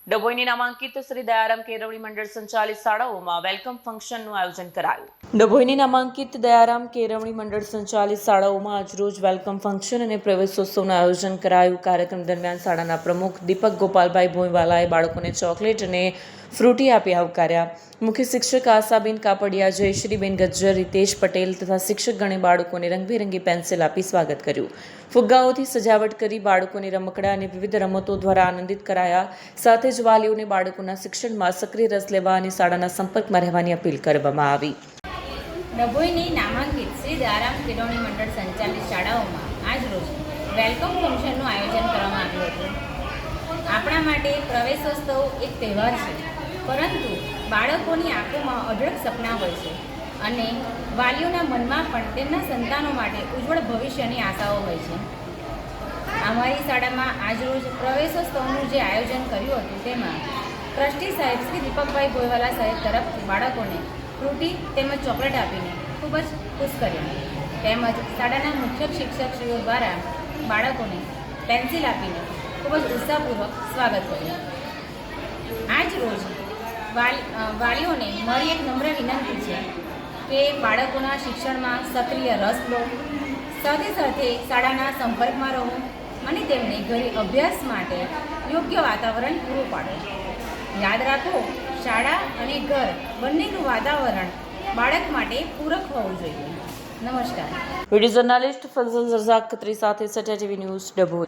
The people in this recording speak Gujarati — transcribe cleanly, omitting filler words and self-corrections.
ડભોઈની નામાંકિત શ્રી દયારામ કેળવણી મંડળ સંચાલિત શાળાઓમાં વેલકમ ફંક્શનનું આયોજન કરાયું. ડભોઈની નામાંકિત દયારામ કેળવણી મંડળ સંચાલિત શાળાઓમાં આજરોજ વેલકમ ફંક્શન અને પ્રવેશોત્સવનું આયોજન કરાયું. કાર્યક્રમ દરમિયાન શાળાના પ્રમુખ દીપક ગોપાલભાઈ ભોંયવાલાએ બાળકોને ચોકલેટ અને ફ્રૂટી આપી આવકાર્યા. મુખ્ય શિક્ષક આશાબેન કાપડિયા, જયશ્રીબેન ગજ્જર, રિતેશ પટેલ તથા શિક્ષકગણે બાળકોને રંગબેરંગી પેન્સિલ આપી સ્વાગત કર્યું. ફુગ્ગાઓથી સજાવટ કરી બાળકોને રમકડા અને વિવિધ રમતો દ્વારા આનંદિત કરાયા. સાથે જ વાલીઓને બાળકોના શિક્ષણમાં સક્રિય રસ લેવા અને શાળાના સંપર્કમાં રહેવાની અપીલ કરવામાં આવી. ડભોઈની નામાંકિત શ્રી દયારામ કેળવણી મંડળ સંચાલિત શાળાઓમાં આજરોજ વેલકમ ફંક્શનનું આયોજન કરવામાં આવ્યું હતું. આપણા માટે પ્રવેશોત્સવ એક તહેવાર છે, પરંતુ બાળકોની આંખોમાં અઢળક સપના હોય છે અને વાલીઓના મનમાં પણ તેમના સંતાનો માટે ઉજ્જવળ ભવિષ્યની આશાઓ હોય છે. અમારી શાળામાં આજરોજ પ્રવેશોત્સવનું જે આયોજન કર્યું હતું તેમાં ટ્રસ્ટી સાહેબ શ્રી દીપકભાઈ ભોંયવાલા સાહેબ તરફથી બાળકોને ફ્રૂટી તેમજ ચોકલેટ આપીને ખૂબ જ ખુશ કર્યા. તેમજ શાળાના મુખ્ય શિક્ષકશ્રીઓ દ્વારા બાળકોને પેન્સિલ આપીને ખૂબ જ ઉત્સાહપૂર્વક સ્વાગત કર્યું. આજ રોજ વાલીઓને મારી એક નમ્ર વિનંતી છે કે બાળકોના શિક્ષણમાં સક્રિય રસ લો, સાથે સાથે શાળાના સંપર્કમાં રહો અને તેમને ઘરે અભ્યાસ માટે યોગ્ય વાતાવરણ પૂરું પાડો. યાદ રાખો, શાળા અને ઘર બંનેનું વાતાવરણ બાળક માટે પૂરક હોવું જોઈએ. નમસ્કાર. વિડીયો જર્નાલિસ્ટ ફઝલ રઝાક ખત્રી સાથે સટા ટીવી ન્યૂઝ, ડભોઈ.